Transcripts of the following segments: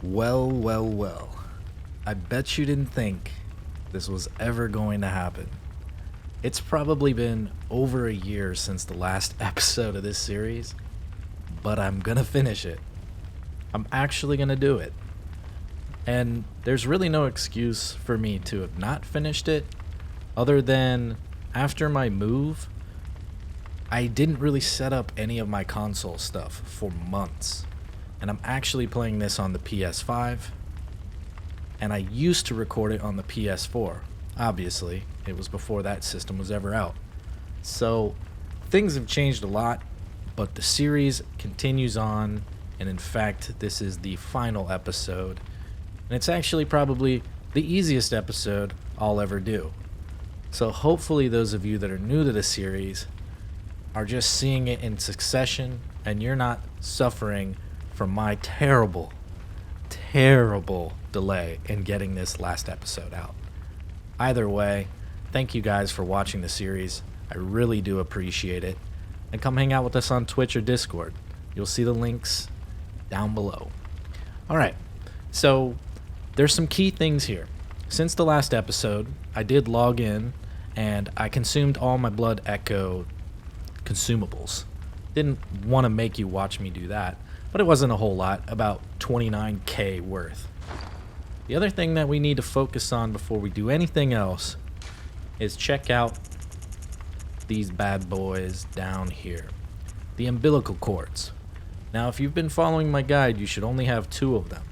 Well, well, well. I bet you didn't think this was ever going to happen. It's probably been over a year since the last episode of this series, but I'm gonna finish it. I'm actually gonna do it. And there's really no excuse for me to have not finished it, other than after my move, I didn't really set up any of my console stuff for months. And I'm actually playing this on the PS5, and I used to record it on the PS4. Obviously, it was before that system was ever out. So, things have changed a lot, but the series continues on, and in fact, this is the final episode, and it's actually probably the easiest episode I'll ever do. So hopefully those of you that are new to the series are just seeing it in succession, and you're not suffering from my terrible delay in getting this last episode out. Either way, thank you guys for watching the series. I really do appreciate it. And come hang out with us on Twitch or Discord. You'll see the links down below. Alright, so there's some key things here. Since the last episode, I did log in and I consumed all my Blood Echo consumables. Didn't want to make you watch me do that, but it wasn't a whole lot, about 29k worth. The other thing that we need to focus on before we do anything else is check out these bad boys down here. The Umbilical Cords. Now, if you've been following my guide, you should only have two of them.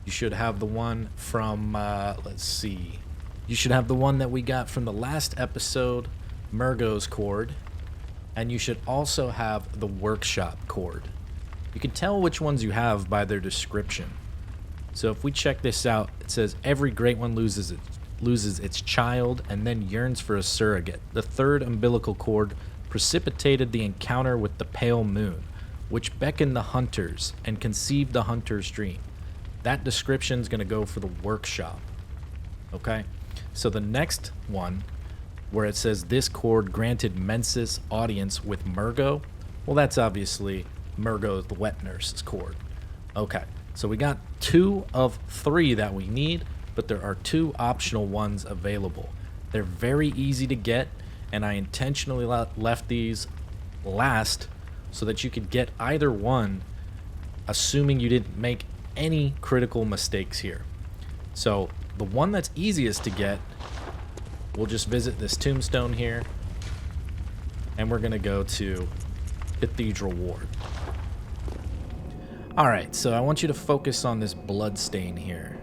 You should have the one from, let's see. You should have the one that we got from the last episode, Murgo's cord. And you should also have the workshop cord. You can tell which ones you have by their description. So if we check this out, it says every great one loses its child and then yearns for a surrogate. The third umbilical cord precipitated the encounter with the pale moon, which beckoned the hunters and conceived the hunter's dream. That description's going to go for the workshop. Okay? So the next one, where it says this cord granted Mensis audience with Murgo, well, that's obviously Murgo, the wet nurse's cord. Okay, so we got 2 of 3 that we need, but there are 2 optional ones available. They're very easy to get, and I intentionally left these last so that you could get either one, assuming you didn't make any critical mistakes here. So the one that's easiest to get, we'll just visit this tombstone here, and we're gonna go to Cathedral Ward. Alright, so I want you to focus on this blood stain here.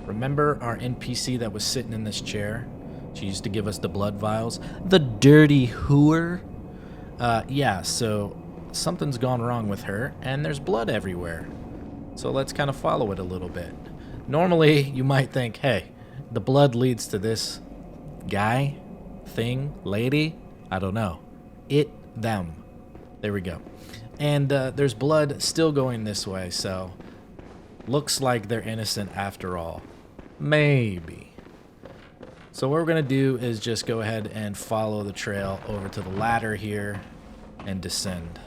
Remember our NPC that was sitting in this chair? She used to give us the blood vials. The dirty hooer? Yeah, so something's gone wrong with her, and there's blood everywhere. So let's kind of follow it a little bit. Normally, you might think, hey, the blood leads to this guy, thing, lady, I don't know. It, them. There we go. And there's blood still going this way, so looks like they're innocent after all. Maybe. So what we're going to do is just go ahead and follow the trail over to the ladder here and descend.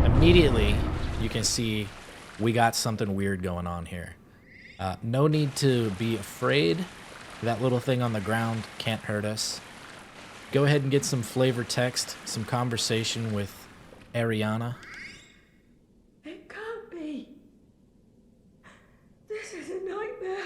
Immediately, you can see we got something weird going on here. No need to be afraid. That little thing on the ground can't hurt us. Go ahead and get some flavor text, some conversation with Ariana. It can't be. This is a nightmare.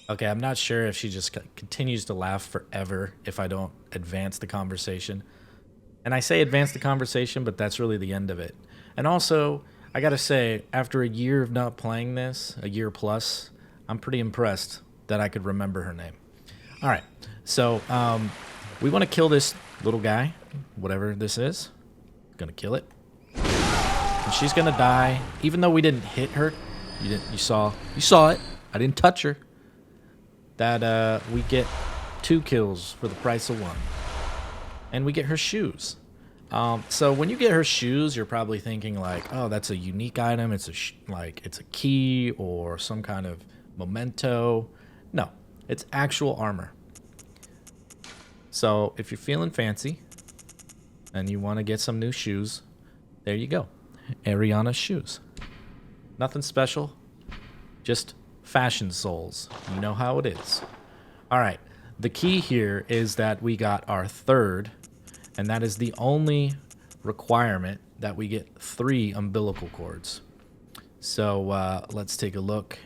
Okay, I'm not sure if she just continues to laugh forever if I don't advance the conversation. And I say advance the conversation, but that's really the end of it. And also, I gotta say, after a year of not playing this, a year plus, I'm pretty impressed that I could remember her name. Alright, so we want to kill this little guy, whatever this is. Gonna kill it. And she's gonna die, even though we didn't hit her. You saw it. I didn't touch her. That we get 2 kills for the price of 1. And we get her shoes. So when you get her shoes, you're probably thinking like, oh, that's a unique item. It's it's a key or some kind of memento. No, it's actual armor. So if you're feeling fancy and you want to get some new shoes, there you go. Ariana's shoes. Nothing special, just fashion souls. You know how it is. All right, the key here is that we got our third, and that is the only requirement that we get 3 umbilical cords. So let's take a look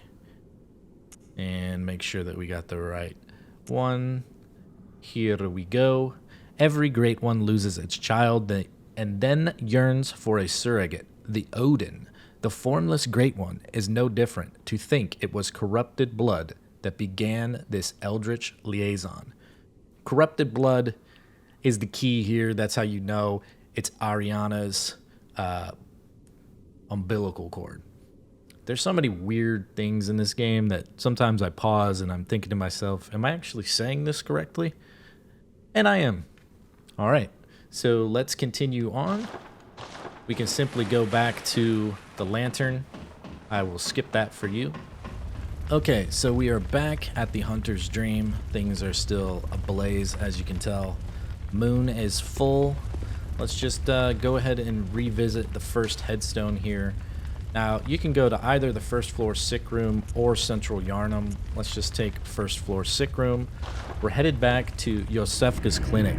and make sure that we got the right one. Here we go. Every great one loses its child and then yearns for a surrogate. The Odin, the formless great one, is no different. To think it was corrupted blood that began this eldritch liaison. Corrupted blood is the key here. That's how you know it's Ariana's umbilical cord. There's so many weird things in this game that sometimes I pause and I'm thinking to myself, am I actually saying this correctly? And I am. All right, so let's continue on. We can simply go back to the lantern. I will skip that for you. Okay, so we are back at the Hunter's Dream. Things are still ablaze, as you can tell. Moon is full. Let's just go ahead and revisit the first headstone here. Now, you can go to either the first floor sick room or Central Yharnam. Let's just take first floor sick room. We're headed back to Yosefka's clinic.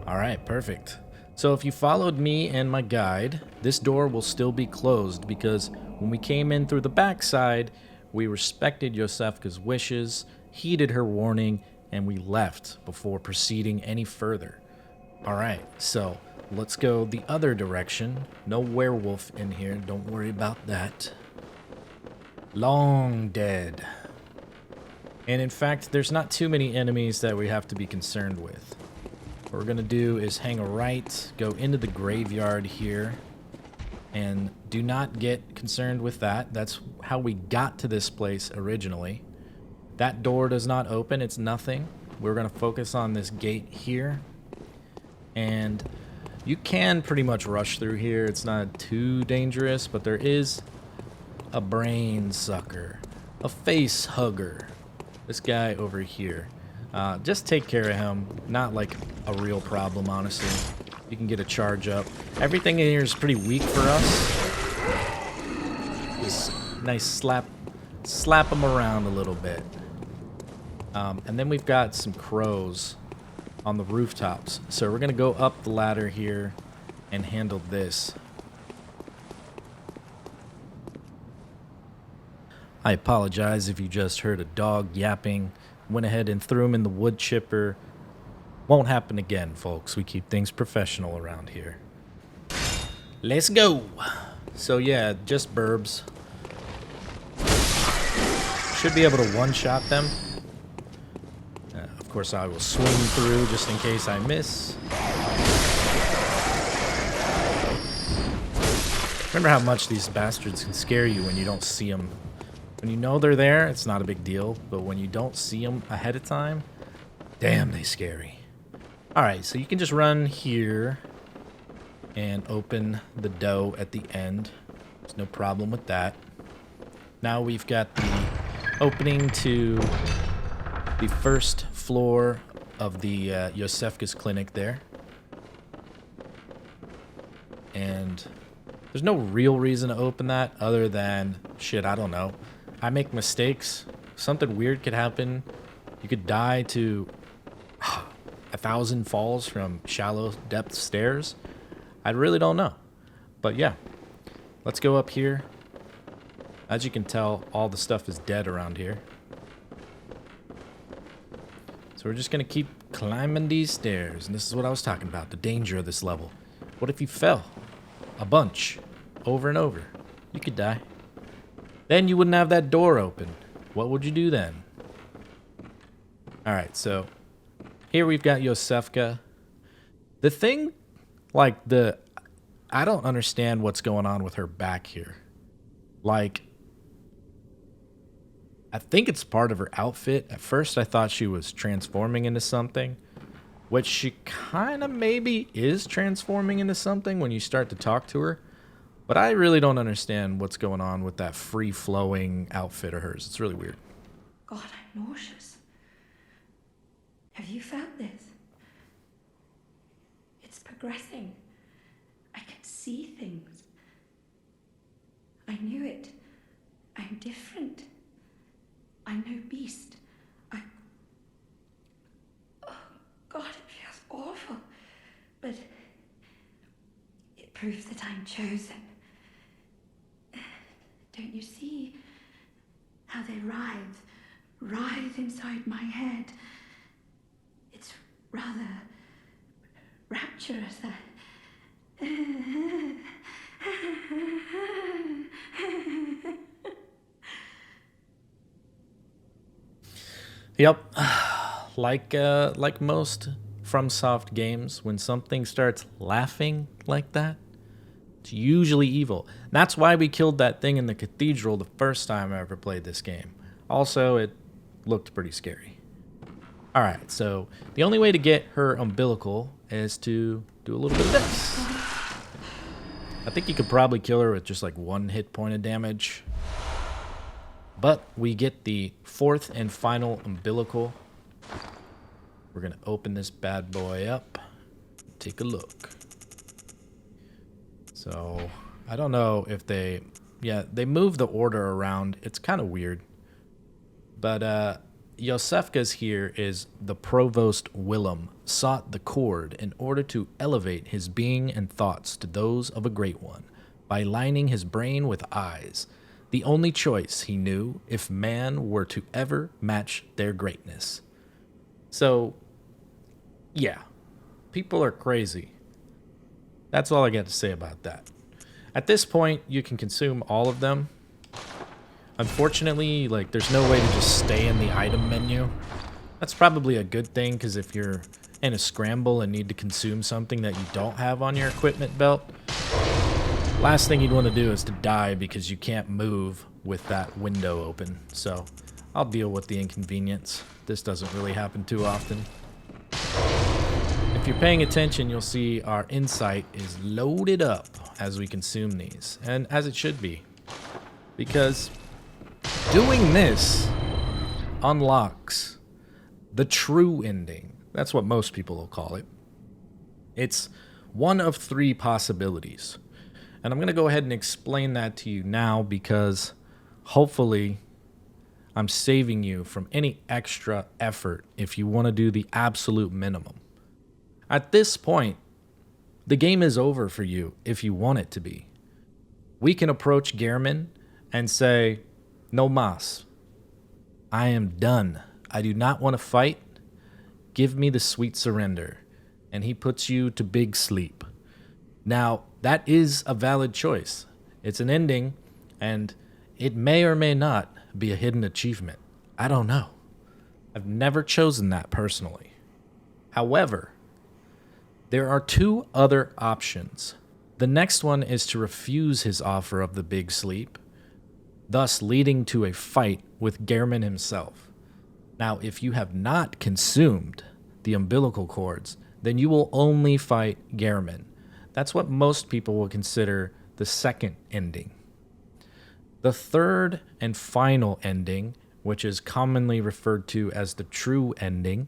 All right, perfect. So if you followed me and my guide, this door will still be closed because when we came in through the backside, we respected Yosefka's wishes, heeded her warning, and we left before proceeding any further. All right, so let's go the other direction. No werewolf in here. Don't worry about that. Long dead. And in fact, there's not too many enemies that we have to be concerned with. What we're going to do is hang a right, go into the graveyard here, and do not get concerned with that. That's how we got to this place originally. That door does not open. It's nothing. We're going to focus on this gate here. And you can pretty much rush through here. It's not too dangerous, but there is a brain sucker, a face hugger. This guy over here. Just take care of him. Not like a real problem, honestly. You can get a charge up. Everything in here is pretty weak for us. Just nice slap him around a little bit. And then we've got some crows on the rooftops. So we're going to go up the ladder here and handle this. I apologize if you just heard a dog yapping. Went ahead and threw him in the wood chipper. Won't happen again, folks. We keep things professional around here. Let's go. So yeah, just burbs. Should be able to one-shot them. Of course, I will swing through just in case I miss. Remember how much these bastards can scare you when you don't see them. When you know they're there, it's not a big deal. But when you don't see them ahead of time, damn, they scary. Alright, so you can just run here and open the door at the end. There's no problem with that. Now we've got the opening to the first floor of the Yosefka's clinic there. And there's no real reason to open that other than, shit, I don't know. I make mistakes. Something weird could happen. You could die to 1,000 falls from shallow depth stairs. I really don't know. But yeah, let's go up here. As you can tell, all the stuff is dead around here. So we're just going to keep climbing these stairs. And this is what I was talking about, the danger of this level. What if you fell? A bunch. Over and over. You could die. Then you wouldn't have that door open. What would you do then? Alright, so here we've got Yosefka. The thing, like I don't understand what's going on with her back here. Like, I think it's part of her outfit. At first I thought she was transforming into something. which she kind of maybe is transforming into something when you start to talk to her. But I really don't understand what's going on with that free-flowing outfit of hers. It's really weird. God, I'm nauseous. Have you felt this? It's progressing. I can see things. I knew it. I'm different. I'm no beast. Oh, God, it feels awful. But it proves that I'm chosen. Don't you see how they writhe inside my head? It's rather rapturous. Yep. Like most FromSoft games, when something starts laughing like that, it's usually evil. That's why we killed that thing in the cathedral the first time I ever played this game. Also, it looked pretty scary. Alright, so the only way to get her umbilical is to do a little bit of this. I think you could probably kill her with just like 1 hit point of damage. But we get the 4th and final umbilical. We're going to open this bad boy up. Take a look. So, I don't know if they move the order around. It's kind of weird. But Yosefka's here is the Provost Willem sought the cord in order to elevate his being and thoughts to those of a great one by lining his brain with eyes. The only choice he knew if man were to ever match their greatness. So, yeah, people are crazy. That's all I got to say about that. At this point, you can consume all of them. Unfortunately, like, there's no way to just stay in the item menu. That's probably a good thing, because if you're in a scramble and need to consume something that you don't have on your equipment belt, last thing you'd want to do is to die because you can't move with that window open. So, I'll deal with the inconvenience. This doesn't really happen too often. If you're paying attention, you'll see our insight is loaded up as we consume these, and as it should be, because doing this unlocks the true ending. That's what most people will call it. It's one of 3 possibilities, and I'm going to go ahead and explain that to you now, because hopefully I'm saving you from any extra effort if you want to do the absolute minimum. At this point, the game is over for you if you want it to be. We can approach Gehrman and say, "No mas. I am done. I do not want to fight. Give me the sweet surrender." And he puts you to big sleep. Now, that is a valid choice. It's an ending, and it may or may not be a hidden achievement. I don't know. I've never chosen that personally. However, there are 2 other options. The next one is to refuse his offer of the big sleep, thus leading to a fight with Gehrman himself. Now, if you have not consumed the umbilical cords, then you will only fight Gehrman. That's what most people will consider the second ending. The third and final ending, which is commonly referred to as the true ending,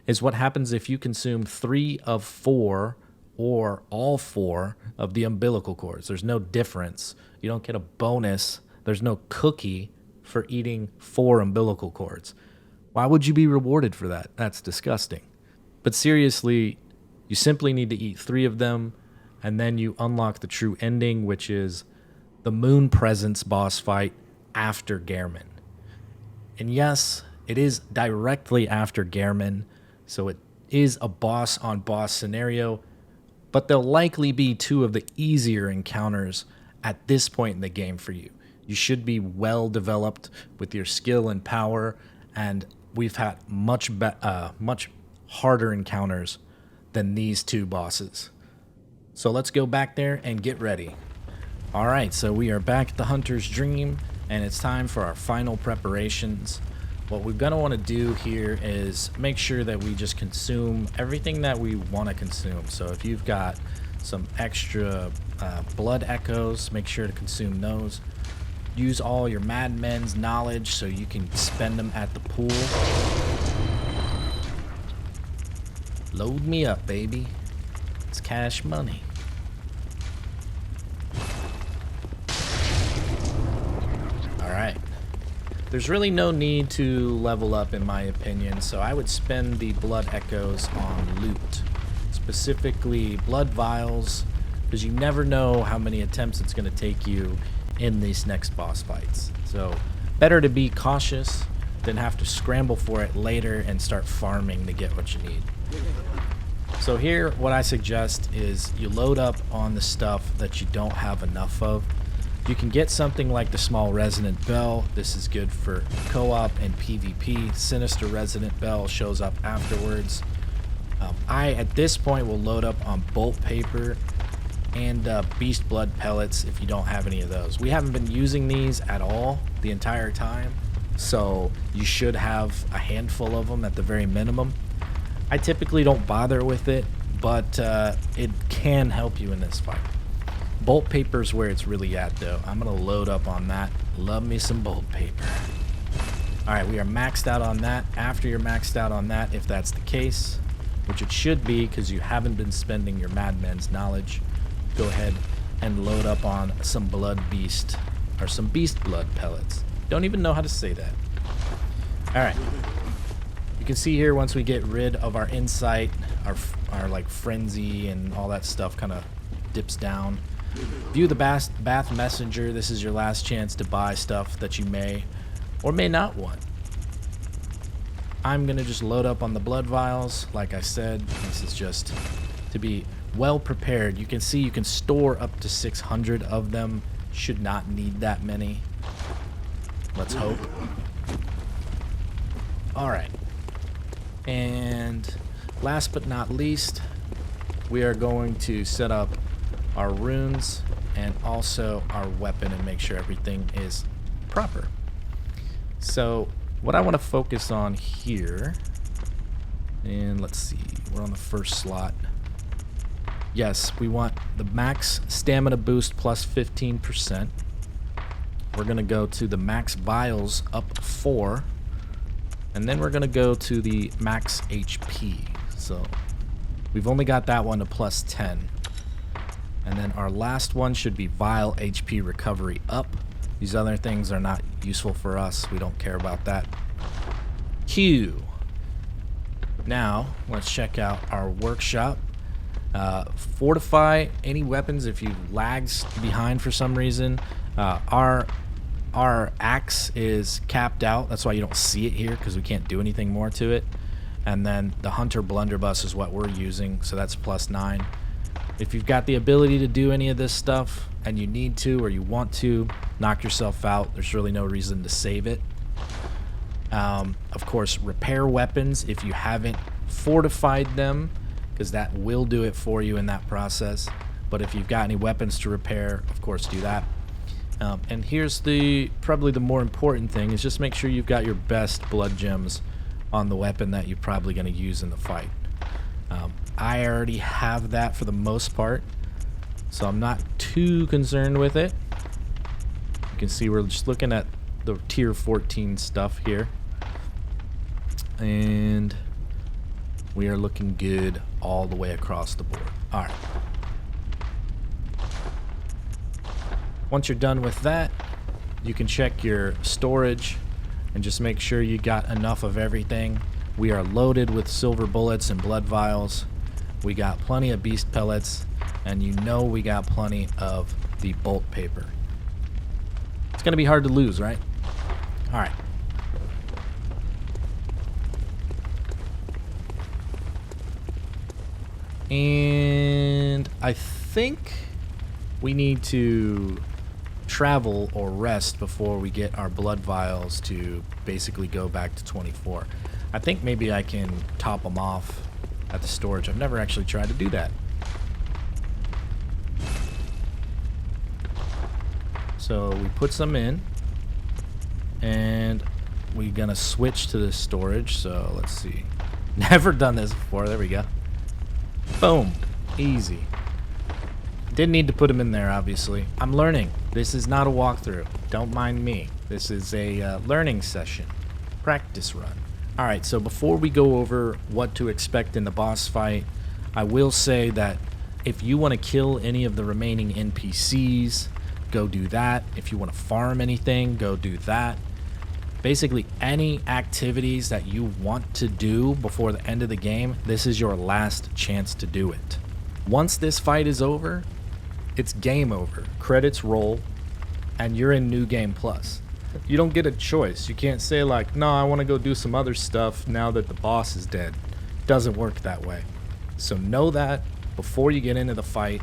is what happens if you consume 3 of 4 or all 4 of the umbilical cords. There's no difference. You don't get a bonus. There's no cookie for eating 4 umbilical cords. Why would you be rewarded for that? That's disgusting. But seriously, you simply need to eat 3 of them, and then you unlock the true ending, which is the Moon Presence boss fight after Gehrman. And yes, it is directly after Gehrman, so it is a boss-on-boss scenario, but there'll likely be 2 of the easier encounters at this point in the game for you. You should be well developed with your skill and power, and we've had much harder encounters than these 2 bosses. So let's go back there and get ready. Alright, so we are back at the Hunter's Dream, and it's time for our final preparations. What we're going to want to do here is make sure that we just consume everything that we want to consume. So if you've got some extra blood echoes, make sure to consume those. Use all your madmen's knowledge so you can spend them at the pool. Load me up, baby. It's cash money. Alright. There's really no need to level up in my opinion, so I would spend the blood echoes on loot. Specifically blood vials, because you never know how many attempts it's going to take you in these next boss fights. So better to be cautious than have to scramble for it later and start farming to get what you need. So here what I suggest is you load up on the stuff that you don't have enough of. You can get something like the small resonant bell. This is good for co-op and PvP. Sinister resonant bell shows up afterwards. I at this point will load up on bolt paper and beast blood pellets if you don't have any of those. We haven't been using these at all the entire time, so you should have a handful of them at the very minimum. I typically don't bother with it, but it can help you in this fight. Bolt paper is where it's really at, though. I'm going to load up on that. Love me some bolt paper. Alright, we are maxed out on that. After you're maxed out on that, if that's the case, which it should be because you haven't been spending your madmen's knowledge, go ahead and load up on some blood beast, or some beast blood pellets. Don't even know how to say that. Alright. You can see here once we get rid of our insight, our like frenzy and all that stuff kind of dips down. View the bath messenger. This is your last chance to buy stuff that you may or may not want. I'm gonna just load up on the blood vials. Like I said, this is just to be well prepared. You can see you can store up to 600 of them. Should not need that many. Let's hope. Alright. And last but not least, we are going to set up our runes and also our weapon and make sure everything is proper. So what I want to focus on here, and let's see, we're on the first slot. Yes, we want the max stamina boost plus 15%. We're going to go to the max vials up 4. And then we're going to go to the max HP. So we've only got that one to plus 10. And then our last one should be vial HP recovery up. These other things are not useful for us. We don't care about that. Q. Now, let's check out our workshop. Fortify any weapons if you lags behind for some reason. Our axe is capped out. That's why you don't see it here, because we can't do anything more to it. And then the Hunter Blunderbuss is what we're using, so that's plus 9. If you've got the ability to do any of this stuff and you need to or you want to, knock yourself out. There's really no reason to save it. Of course, repair weapons if you haven't fortified them, because that will do it for you in that process. But if you've got any weapons to repair, of course do that. And here's probably the more important thing, is just make sure you've got your best blood gems on the weapon that you're probably going to use in the fight. I already have that for the most part, so I'm not too concerned with it. You can see we're just looking at the tier 14 stuff here, and we are looking good all the way across the board. Alright. Once you're done with that, you can check your storage and just make sure you got enough of everything. We are loaded with silver bullets and blood vials. We got plenty of beast pellets, and you know we got plenty of the bolt paper. It's gonna be hard to lose, right? Alright. And I think we need to travel or rest before we get our blood vials to basically go back to 24. I think maybe I can top them off at the storage. I've never actually tried to do that. So we put some in, and we're going to switch to the storage. So let's see. Never done this before. There we go. Boom. Easy. Didn't need to put him in there, obviously. I'm learning. This is not a walkthrough. Don't mind me. This is a learning session. Practice run. Alright, so before we go over what to expect in the boss fight, I will say that if you want to kill any of the remaining NPCs, go do that. If you want to farm anything, go do that. Basically, any activities that you want to do before the end of the game, this is your last chance to do it. Once this fight is over, it's game over. Credits roll, and you're in New Game Plus. You don't get a choice. You can't say like, no, I want to go do some other stuff now that the boss is dead. Doesn't work that way. So know that before you get into the fight,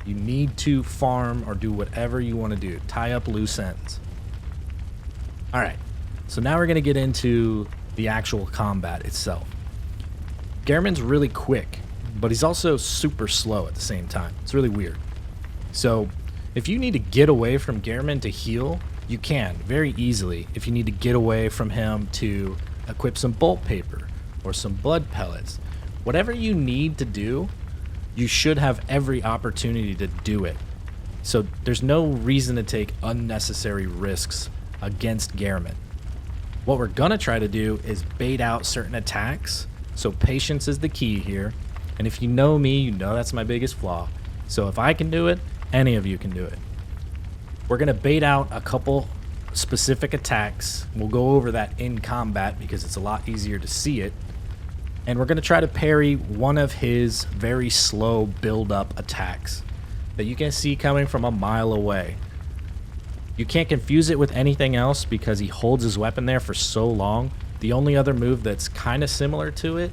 you need to farm or do whatever you want to do. Tie up loose ends. Alright, so now we're going to get into the actual combat itself. Gehrman's really quick, but he's also super slow at the same time. It's really weird. So if you need to get away from Gehrman to heal, you can very easily. If you need to get away from him to equip some bolt paper or some blood pellets, whatever you need to do, you should have every opportunity to do it. So there's no reason to take unnecessary risks against Gehrman. What we're gonna try to do is bait out certain attacks. So patience is the key here. And if you know me, you know that's my biggest flaw. So if I can do it, any of you can do it. We're going to bait out a couple specific attacks. We'll go over that in combat because it's a lot easier to see it. And we're going to try to parry one of his very slow build-up attacks that you can see coming from a mile away. You can't confuse it with anything else because he holds his weapon there for so long. The only other move that's kind of similar to it,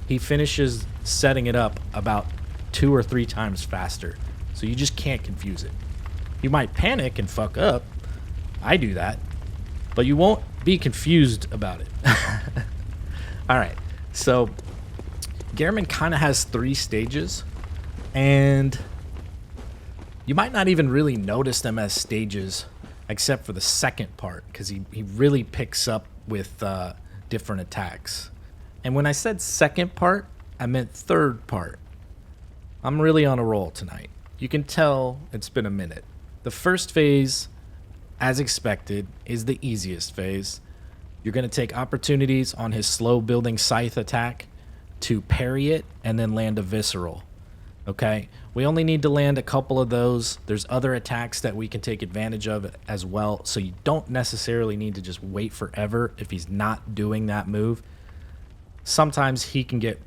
he finishes setting it up about 2 or 3 times faster. So you just can't confuse it. You might panic and fuck up. I do that. But you won't be confused about it. Alright, so Gehrman kind of has 3 stages. And you might not even really notice them as stages except for the second part, because he really picks up with different attacks. And when I said second part, I meant third part. I'm really on a roll tonight. You can tell it's been a minute. The first phase, as expected, is the easiest phase. You're going to take opportunities on his slow building scythe attack to parry it and then land a visceral. Okay? We only need to land a couple of those. There's other attacks that we can take advantage of as well, so you don't necessarily need to just wait forever if he's not doing that move. Sometimes he can get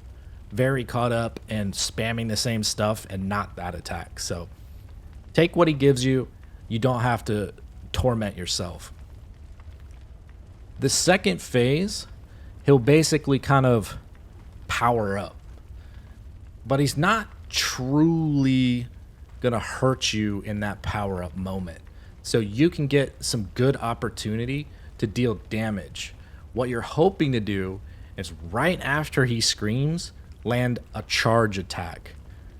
very caught up in spamming the same stuff and not that attack. So take what he gives you. You don't have to torment yourself. The second phase, he'll basically kind of power up. But he's not truly gonna hurt you in that power up moment. So you can get some good opportunity to deal damage. What you're hoping to do is right after he screams, land a charge attack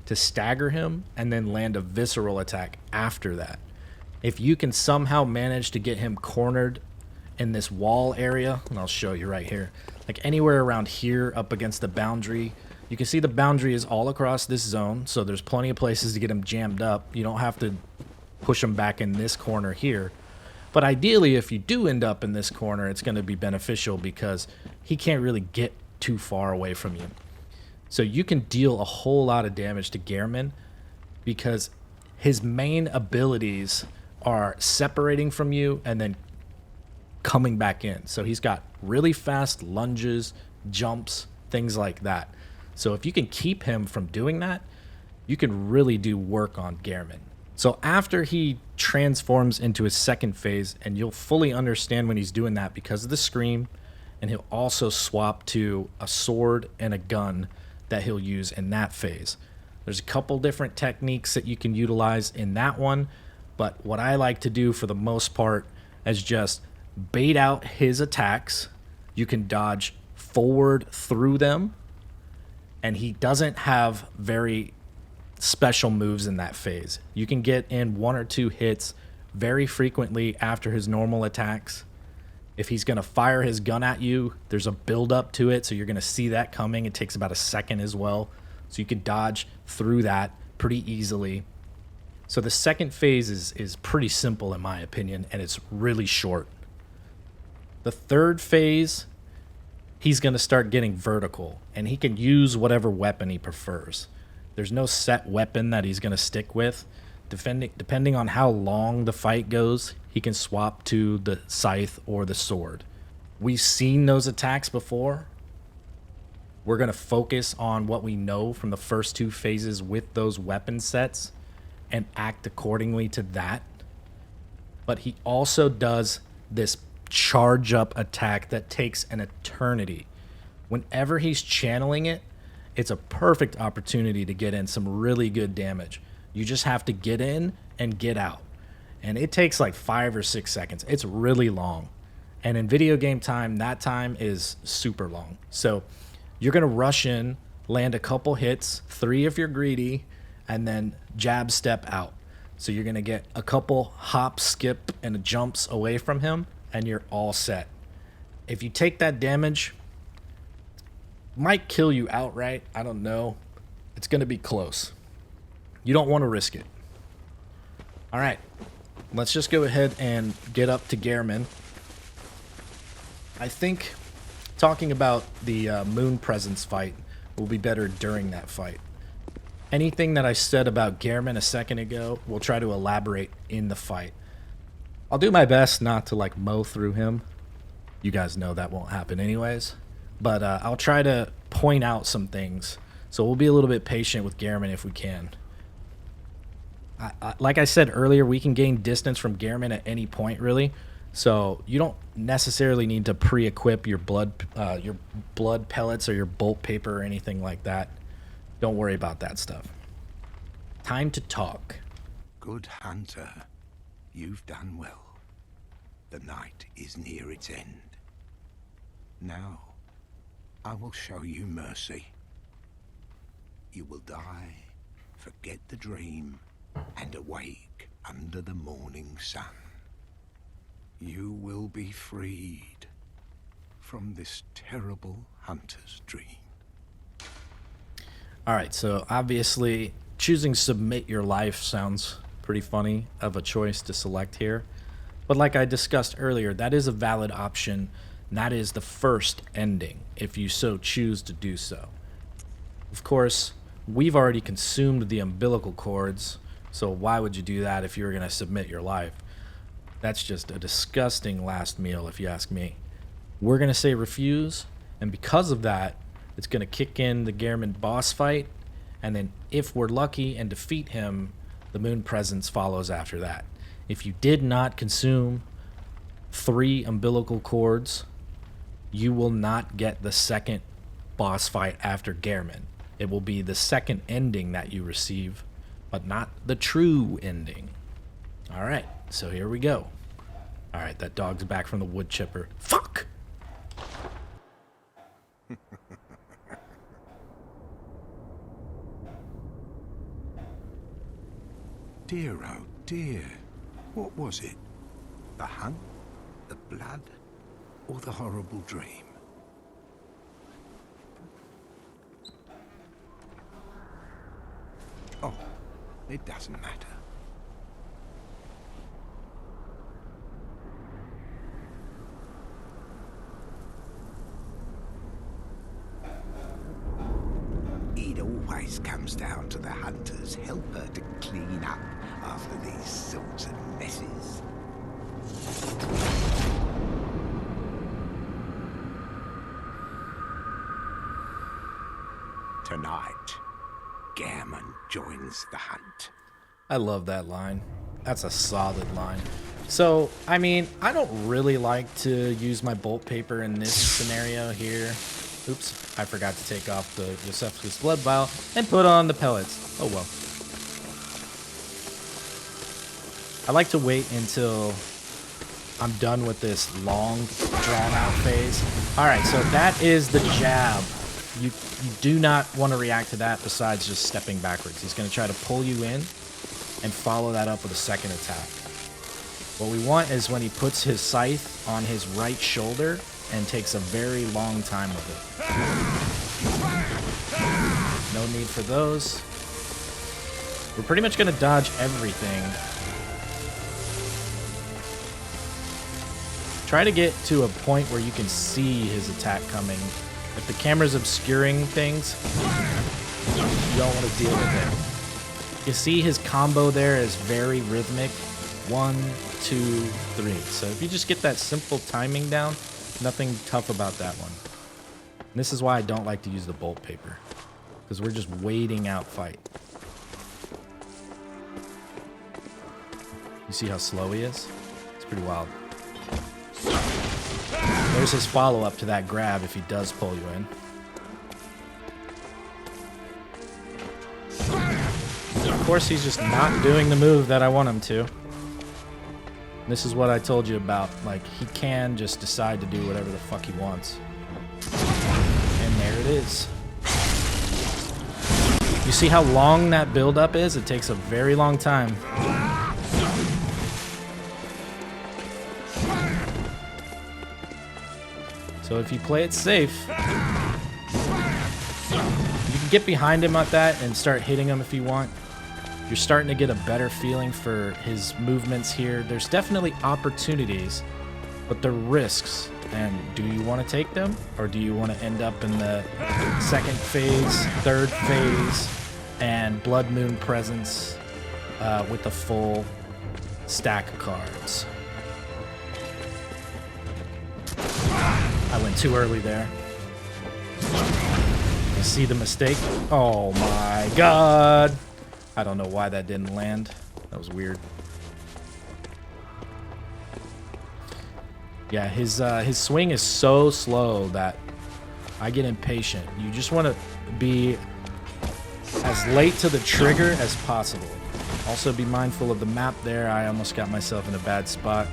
to stagger him and then land a visceral attack after that. If you can somehow manage to get him cornered in this wall area, and I'll show you right here, like anywhere around here up against the boundary, you can see the boundary is all across this zone, so there's plenty of places to get him jammed up. You don't have to push him back in this corner here. But ideally, if you do end up in this corner, it's going to be beneficial because he can't really get too far away from you. So you can deal a whole lot of damage to Gehrman because his main abilities are separating from you and then coming back in. So he's got really fast lunges, jumps, things like that. So if you can keep him from doing that, you can really do work on Gehrman. So after he transforms into his second phase, and you'll fully understand when he's doing that because of the scream, and he'll also swap to a sword and a gun that he'll use in that phase. There's a couple different techniques that you can utilize in that one, but what I like to do for the most part is just bait out his attacks. You can dodge forward through them, and he doesn't have very special moves in that phase. You can get in 1 or 2 hits very frequently after his normal attacks, If he's going to fire his gun at you, there's a build up to it, so you're going to see that coming. It takes about a second as well, so you can dodge through that pretty easily. So the second phase is pretty simple in my opinion, and it's really short. The third phase, he's going to start getting vertical, and he can use whatever weapon he prefers. There's no set weapon that he's going to stick with. Depending on how long the fight goes, he can swap to the scythe or the sword. We've seen those attacks before. We're going to focus on what we know from the first two phases with those weapon sets and act accordingly to that. But he also does this charge up attack that takes an eternity. Whenever he's channeling it, it's a perfect opportunity to get in some really good damage. You just have to get in and get out. And it takes like 5 or 6 seconds. It's really long. And in video game time, that time is super long. So you're going to rush in, land a couple hits, 3 if you're greedy, and then jab step out. So you're going to get a couple hop, skip, and jumps away from him, and you're all set. If you take that damage, might kill you outright. I don't know. It's going to be close. You don't want to risk it. All right. Let's just go ahead and get up to Gehrman. I think talking about the Moon Presence fight will be better during that fight. Anything that I said about Gehrman a second ago, we'll try to elaborate in the fight. I'll do my best not to like mow through him. You guys know that won't happen anyways. But I'll try to point out some things. So we'll be a little bit patient with Gehrman if we can. Like I said earlier, we can gain distance from Gehrman at any point, really. So you don't necessarily need to pre-equip your blood pellets or your bolt paper or anything like that. Don't worry about that stuff. Time to talk. Good hunter, you've done well. The night is near its end. Now, I will show you mercy. You will die, forget the dream, and awake under the morning sun. You will be freed from this terrible hunter's dream. Alright, so obviously choosing submit your life sounds pretty funny of a choice to select here. But like I discussed earlier, that is a valid option. And that is the first ending, if you so choose to do so. Of course, we've already consumed the umbilical cords, so why would you do that if you were going to submit your life? That's just a disgusting last meal, if you ask me. We're going to say refuse, and because of that, it's going to kick in the Gehrman boss fight, and then if we're lucky and defeat him, the Moon Presence follows after that. If you did not consume 3 umbilical cords, you will not get the second boss fight after Gehrman. It will be the second ending that you receive, but not the true ending. Alright, so here we go. Alright, that dog's back from the wood chipper. Fuck! Dear, oh dear. What was it? The hunt? The blood? Or the horrible dream? Oh, it doesn't matter. It always comes down to the hunter's helper to clean up after these sorts of messes. Tonight, Gehrman joins the hunt. I love that line. That's a solid line. So, I mean, I don't really like to use my bolt paper in this scenario here. Oops, I forgot to take off the Yosefka's blood vial and put on the pellets. Oh well. I like to wait until I'm done with this long, drawn-out phase. Alright, so that is the jab. You do not want to react to that besides just stepping backwards. He's going to try to pull you in and follow that up with a second attack. What we want is when he puts his scythe on his right shoulder and takes a very long time with it. No need for those. We're pretty much going to dodge everything. Try to get to a point where you can see his attack coming. If the camera's obscuring things, you don't want to deal with it. You see his combo there is very rhythmic. 1, 2, 3. So if you just get that simple timing down, nothing tough about that one. And this is why I don't like to use the bolt paper, because we're just waiting out fight. You see how slow he is? It's pretty wild. There's his follow-up to that grab if he does pull you in. Of course, he's just not doing the move that I want him to. This is what I told you about. Like, he can just decide to do whatever the fuck he wants. And there it is. You see how long that build-up is? It takes a very long time. So if you play it safe, you can get behind him at that and start hitting him if you want. You're starting to get a better feeling for his movements here. There's definitely opportunities, but they're risks. And do you want to take them? Or do you want to end up in the second phase, third phase, and Blood Moon presence with the full stack of cards? I went too early there. You see the mistake? Oh my god! I don't know why that didn't land. That was weird. Yeah, his swing is so slow that I get impatient. You just want to be as late to the trigger as possible. Also be mindful of the map there. I almost got myself in a bad spot.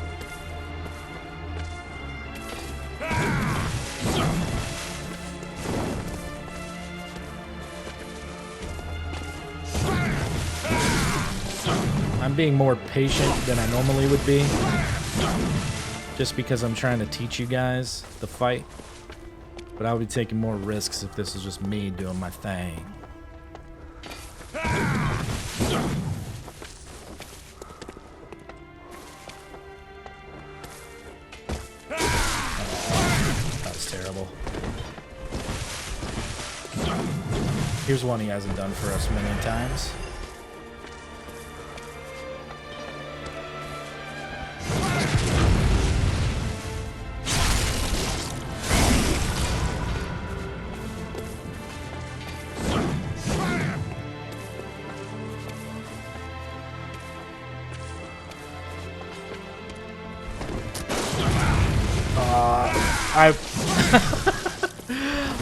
I'm being more patient than I normally would be, just because I'm trying to teach you guys the fight. But I would be taking more risks if this was just me doing my thing. That was terrible. Here's one he hasn't done for us many times.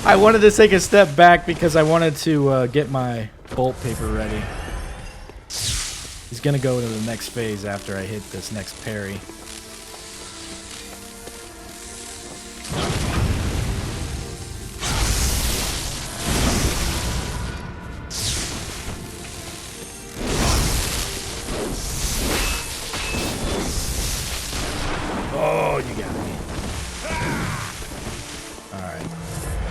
I wanted to take a step back because I wanted to get my bolt paper ready. He's gonna go to the next phase after I hit this next parry. Oh, you got me. Alright.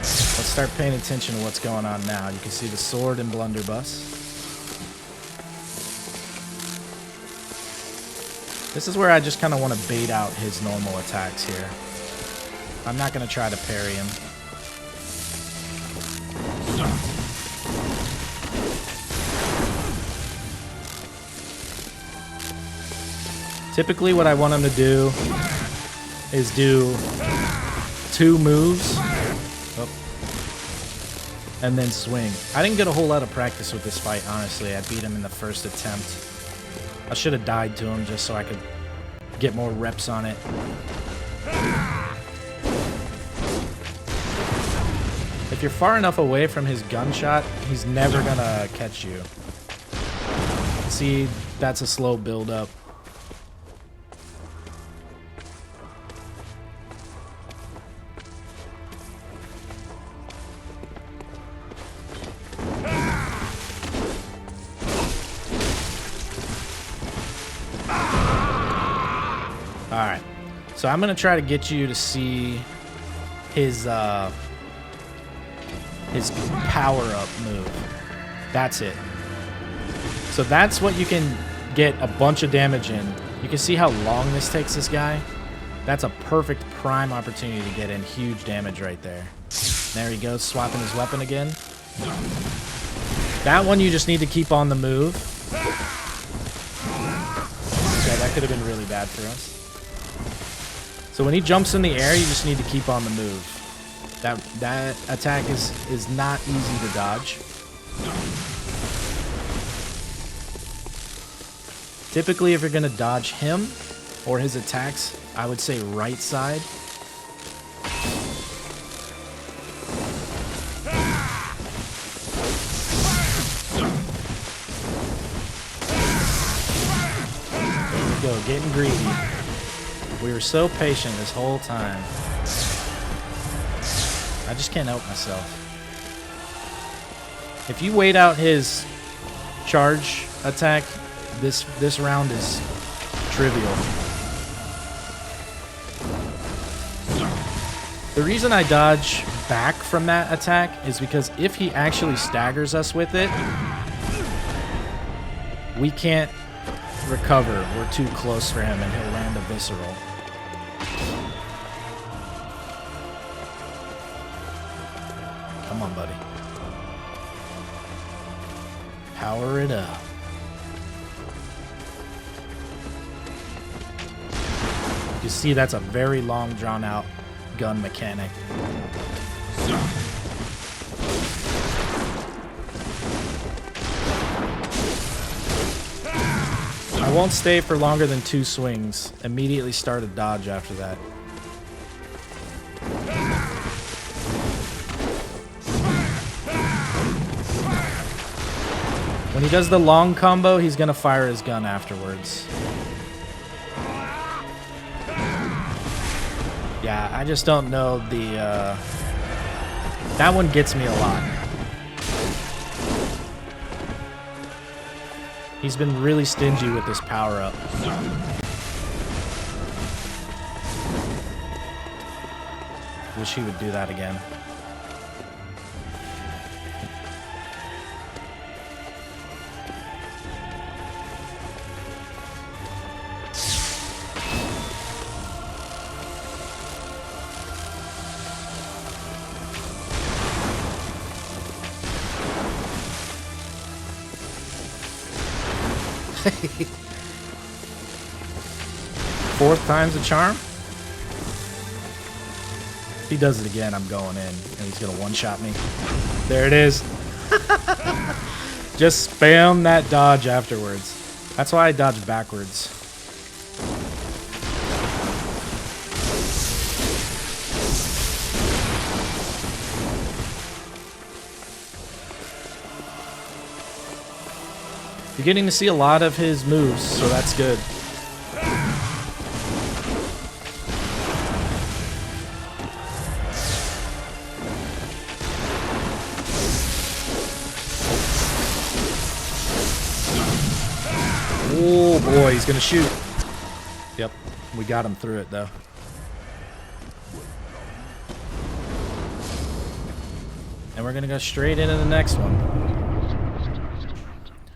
Let's start paying attention to what's going on now. You can see the sword and blunderbuss. This is where I just kind of want to bait out his normal attacks here. I'm not going to try to parry him. Typically what I want him to do is do 2 moves and then swing. I didn't get a whole lot of practice with this fight, honestly. I beat him in the first attempt. I should have died to him just so I could get more reps on it. If you're far enough away from his gunshot, he's never gonna catch you. See, that's a slow build-up. Alright. So I'm going to try to get you to see his power-up move. That's it. So that's what you can get a bunch of damage in. You can see how long this takes this guy. That's a perfect prime opportunity to get in huge damage right there. There he goes, swapping his weapon again. That one you just need to keep on the move. Okay, that could have been really bad for us. So when he jumps in the air, you just need to keep on the move. That attack is not easy to dodge. Typically, if you're going to dodge him or his attacks, I would say right side. There we go, getting greedy. We were so patient this whole time. I just can't help myself. If you wait out his charge attack, this round is trivial. The reason I dodge back from that attack is because if he actually staggers us with it, we can't recover. We're too close for him and he'll land a visceral. Come on, buddy. Power it up. You see, that's a very long, drawn-out gun mechanic. I won't stay for longer than 2 swings. Immediately start a dodge after that. When he does the long combo, he's gonna fire his gun afterwards. Yeah, I just don't know the, that one gets me a lot. He's been really stingy with this power-up. Wish he would do that again. Fourth time's a charm? If he does it again, I'm going in, and he's gonna one-shot me. There it is. Just spam that dodge afterwards. That's why I dodge backwards. You're getting to see a lot of his moves, so that's good. Oh boy, he's gonna shoot. Yep, we got him through it though. And we're gonna go straight into the next one.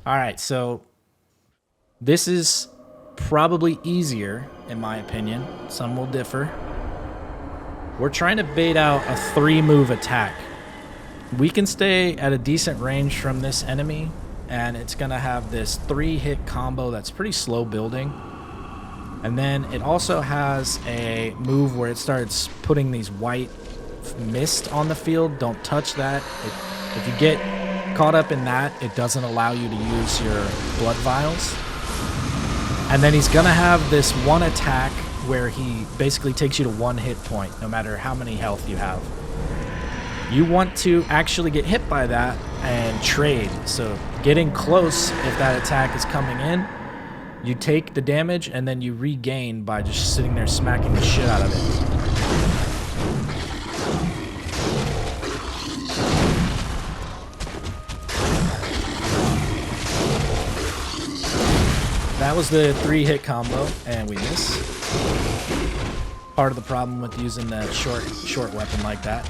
Alright, so this is probably easier, in my opinion. Some will differ. We're trying to bait out a 3-move attack. We can stay at a decent range from this enemy, and it's going to have this 3-hit combo that's pretty slow building. And then it also has a move where it starts putting these white mist on the field. Don't touch that. If you get caught up in that, it doesn't allow you to use your blood vials. And then he's gonna have this one attack where he basically takes you to 1 hit point no matter how many health you have. You want to actually get hit by that and trade. So getting close, if that attack is coming in, you take the damage and then you regain by just sitting there smacking the shit out of it. That that was the 3-hit combo, and we miss. Part of the problem with using that short weapon like that.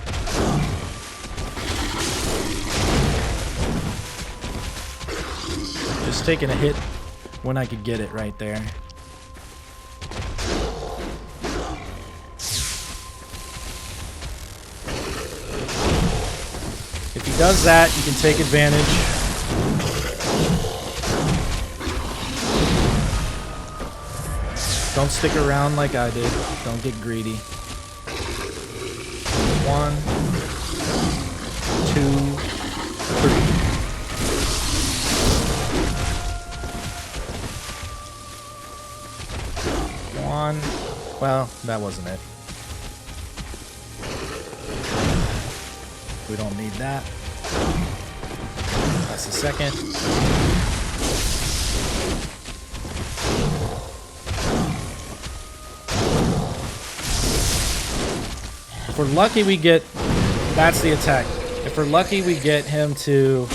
Just taking a hit when I could get it right there. If he does that, you can take advantage. Don't stick around like I did. Don't get greedy. 1, 2, 3. Well, that wasn't it. We don't need that. That's the second. If we're lucky, we get... That's the attack. If we're lucky, we get him to...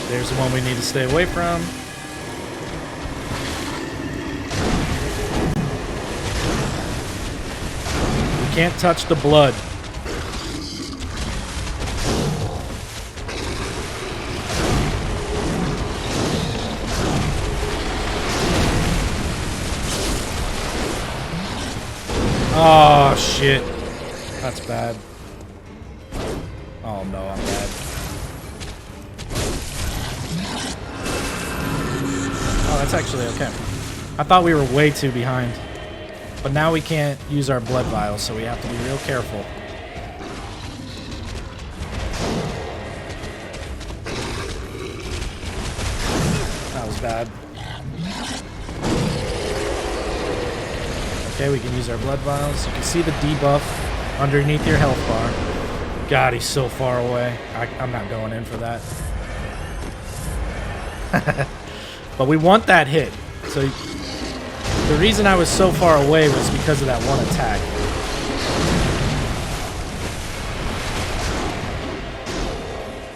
There's the one we need to stay away from. We can't touch the blood. Oh, shit. That's bad. Oh, no, I'm bad. Oh, that's actually okay. I thought we were way too behind. But now we can't use our blood vials, so we have to be real careful. That was bad. Okay, we can use our blood vials. You can see the debuff underneath your health bar. God, he's so far away. I'm not going in for that. But we want that hit. So the reason I was so far away was because of that one attack.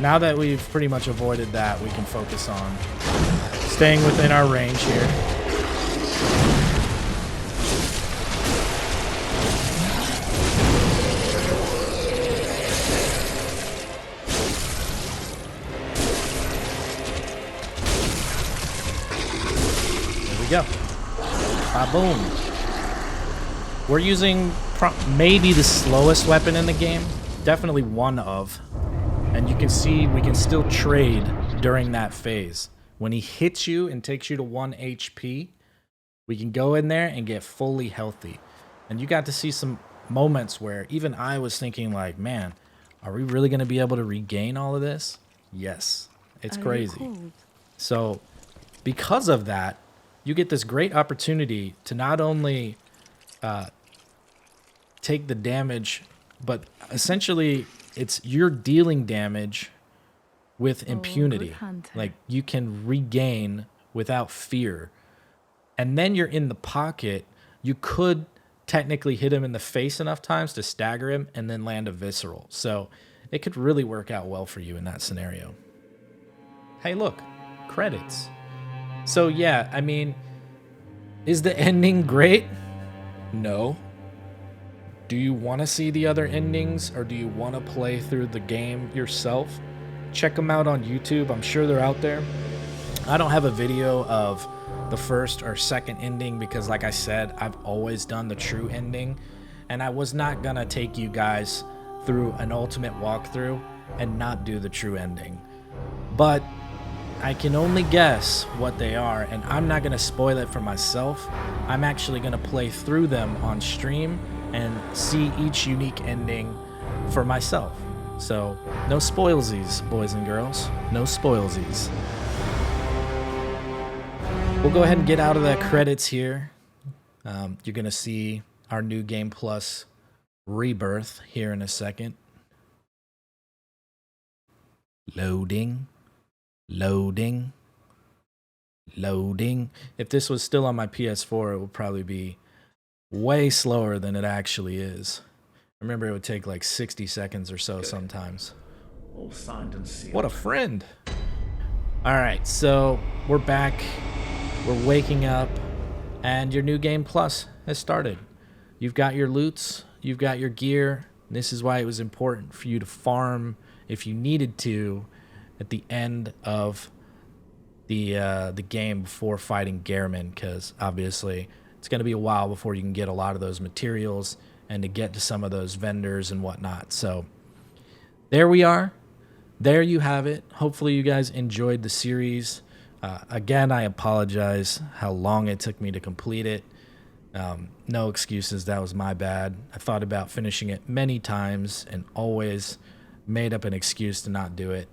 Now that we've pretty much avoided that, we can focus on staying within our range here. Go. Boom. We're using maybe the slowest weapon in the game. Definitely one of. And you can see we can still trade during that phase. When he hits you and takes you to 1 HP, we can go in there and get fully healthy. And you got to see some moments where even I was thinking like, man, are we really going to be able to regain all of this? Yes. It's crazy. So because of that, you get this great opportunity to not only take the damage, but essentially you're dealing damage with impunity. Like you can regain without fear. And then you're in the pocket. You could technically hit him in the face enough times to stagger him and then land a visceral. So it could really work out well for you in that scenario. Hey, look, credits. So yeah, I mean, is the ending great? No. Do you want to see the other endings, or do you want to play through the game yourself? Check them out on YouTube. I'm sure they're out there. I don't have a video of the first or second ending because, like I said, I've always done the true ending, and I was not gonna take you guys through an ultimate walkthrough and not do the true ending. But I can only guess what they are, and I'm not gonna spoil it for myself. I'm actually gonna play through them on stream and see each unique ending for myself. So no spoilsies, boys and girls. No spoilsies. We'll go ahead and get out of the credits here. You're gonna see our new Game Plus rebirth here in a second. Loading. Loading. Loading. If this was still on my PS4, it would probably be way slower than it actually is. I remember it would take like 60 seconds or so sometimes. All signed and sealed. What a friend. All right, so we're back. We're waking up, and your new game plus has started. You've got your loots, you've got your gear. This is why it was important for you to farm if you needed to at the end of the game before fighting Gehrman, because obviously it's going to be a while before you can get a lot of those materials and to get to some of those vendors and whatnot. So there we are. There you have it. Hopefully you guys enjoyed the series. Again, I apologize how long it took me to complete it. No excuses. That was my bad. I thought about finishing it many times and always made up an excuse to not do it.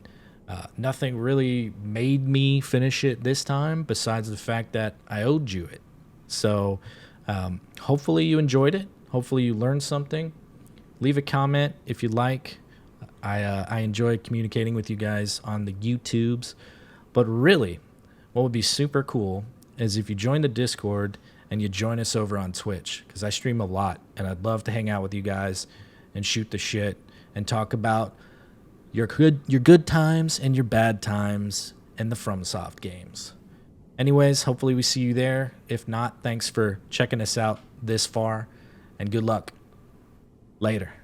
Nothing really made me finish it this time besides the fact that I owed you it. So hopefully you enjoyed it. Hopefully you learned something. Leave a comment if you like. I enjoy communicating with you guys on the YouTubes. But really, what would be super cool is if you join the Discord and you join us over on Twitch, because I stream a lot, and I'd love to hang out with you guys and shoot the shit and talk about your good times and your bad times and the FromSoft games. Anyways, hopefully we see you there. If not, thanks for checking us out this far, and good luck. Later.